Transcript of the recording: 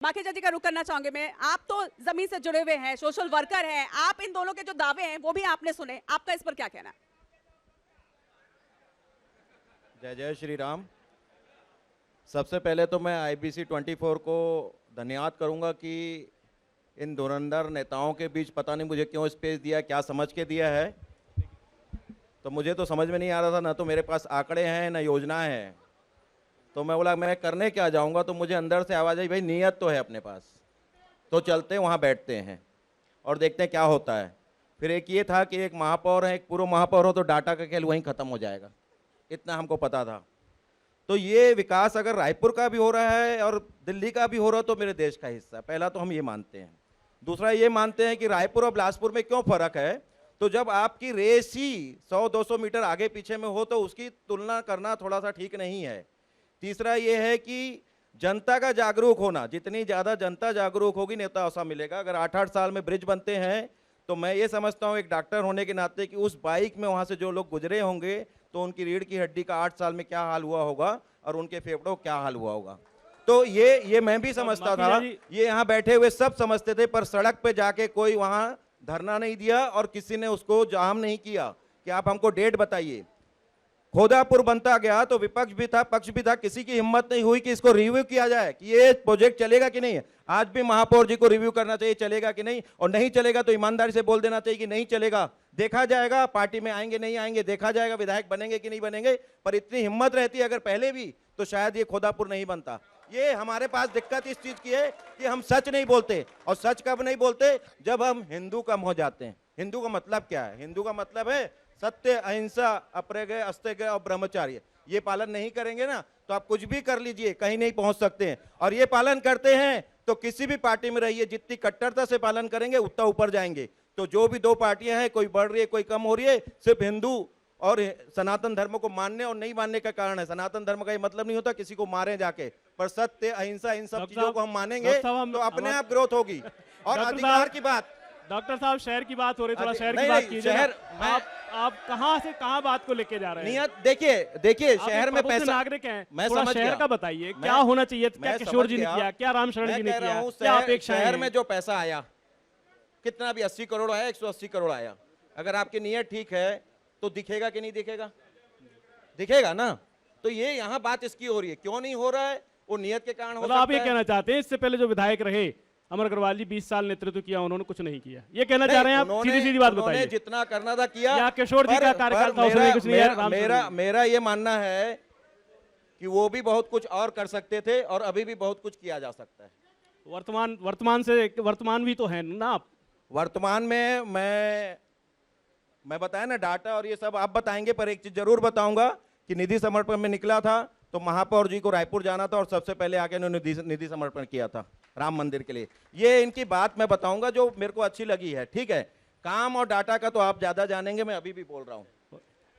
माखीजा जी का रुख करना चाहूंगे मैं। आप तो जमीन से जुड़े हुए हैं, सोशल वर्कर हैं, आप इन दोनों के जो दावे हैं वो भी आपने सुने, आपका इस पर क्या कहना है? जय जय श्री राम। सबसे पहले तो मैं IBC 24 को धन्यवाद करूंगा कि इन धुरंधर नेताओं के बीच पता नहीं मुझे क्यों स्पेस दिया, क्या समझ के दिया है, तो मुझे तो समझ में नहीं आ रहा था। ना तो मेरे पास आंकड़े हैं ना योजना है, तो मैं बोला मैं करने क्या जाऊंगा। तो मुझे अंदर से आवाज़ आई, भाई नीयत तो है अपने पास, तो चलते हैं वहाँ बैठते हैं और देखते हैं क्या होता है। फिर एक ये था कि एक महापौर है, एक पूर्व महापौर हो तो डाटा का खेल वहीं ख़त्म हो जाएगा, इतना हमको पता था। तो ये विकास अगर रायपुर का भी हो रहा है और दिल्ली का भी हो रहा है तो मेरे देश का हिस्सा, पहला तो हम ये मानते हैं। दूसरा ये मानते हैं कि रायपुर और बिलासपुर में क्यों फ़र्क है, तो जब आपकी रेस ही 100-200 मीटर आगे पीछे में हो तो उसकी तुलना करना थोड़ा सा ठीक नहीं है। तीसरा ये है कि जनता का जागरूक होना, जितनी ज़्यादा जनता जागरूक होगी नेता ऐसा मिलेगा। अगर 8-8 साल में ब्रिज बनते हैं तो मैं ये समझता हूँ एक डॉक्टर होने के नाते कि उस बाइक में वहाँ से जो लोग गुजरे होंगे तो उनकी रीढ़ की हड्डी का 8 साल में क्या हाल हुआ होगा और उनके फेफड़ों का क्या हाल हुआ होगा। तो ये मैं भी समझता था, ये यहाँ बैठे हुए सब समझते थे, पर सड़क पे जाके कोई वहाँ धरना नहीं दिया और किसी ने उसको जाम नहीं किया कि आप हमको डेट बताइए। खोदापुर बनता गया तो विपक्ष भी था, पक्ष भी था, किसी की हिम्मत नहीं हुई कि इसको रिव्यू किया जाए कि ये प्रोजेक्ट चलेगा कि नहीं है। आज भी महापौर जी को रिव्यू करना चाहिए चलेगा कि नहीं, और नहीं चलेगा तो ईमानदारी से बोल देना चाहिए कि नहीं चलेगा, देखा जाएगा, पार्टी में आएंगे नहीं आएंगे देखा जाएगा, विधायक बनेंगे कि नहीं बनेंगे। पर इतनी हिम्मत रहती अगर पहले भी तो शायद ये खोदापुर नहीं बनता। ये हमारे पास दिक्कत इस चीज की है कि हम सच नहीं बोलते, और सच कब नहीं बोलते, जब हम हिंदू कम हो जाते हैं। हिंदू का मतलब क्या है? हिंदू का मतलब है सत्य, अहिंसा, अप्रगय, अस्तेय और ब्रह्मचार्य। ये पालन नहीं करेंगे ना तो आप कुछ भी कर लीजिए, कहीं नहीं पहुंच सकते हैं। और ये पालन करते हैं तो किसी भी पार्टी में रहिए, जितनी कट्टरता से पालन करेंगे उतना ऊपर जाएंगे। तो जो भी दो पार्टियां हैं, कोई बढ़ रही है कोई कम हो रही है, सिर्फ हिंदू और सनातन धर्म को मानने और नहीं मानने का कारण है। सनातन धर्म का ये मतलब नहीं होता किसी को मारे जाके, पर सत्य, अहिंसा, इन सब चीजों को हम मानेंगे तो अपने आप ग्रोथ होगी। और अधिकार की बात, डॉक्टर साहब शहर की बात हो रही, थोड़ा शहर की बात कीजिए। शहर आप कहां से कहां बात को लेके जा रहे हैं? नियत देखिए शहर में पैसा, नागरिक हैं, मैं थोड़ा समझ शहर का बताइए क्या होना चाहिए, क्या किशोर जी ने किया, क्या रामशरण जी ने किया, क्या अपेक्षाएं हैं? शहर में जो पैसा आया कितना भी 80 करोड़ आया, 180 करोड़ आया, अगर आपकी नियत ठीक है तो दिखेगा कि नहीं दिखेगा? दिखेगा ना। तो ये यहाँ बात इसकी हो रही है, क्यों नहीं हो रहा है, वो नियत के कारण हो सकता है। आप ये कहना चाहते हैं इससे पहले जो विधायक रहे अमर अग्रवाल जी 20 साल नेतृत्व किया, उन्होंने कुछ नहीं किया, ये कहना चाह रहे हैं आप? सीधी बात बताइए। जितना करना था किया, या किशोर जी का कार्यकाल था उसमें कुछ नहीं है? मेरा ये मानना है कि वो भी बहुत कुछ और कर सकते थे और अभी भी बहुत कुछ किया जा सकता है। वर्तमान भी तो है ना आप? वर्तमान में मैं बताया ना डाटा और ये सब आप बताएंगे, पर एक चीज जरूर बताऊंगा कि निधि समर्पण में निकला था तो महापौर जी को रायपुर जाना था और सबसे पहले आके उन्होंने निधि समर्पण किया था राम मंदिर के लिए। ये इनकी बात मैं बताऊंगा जो मेरे को अच्छी लगी है, ठीक है। काम और डाटा का तो आप ज्यादा जानेंगे, मैं अभी भी बोल रहा हूं।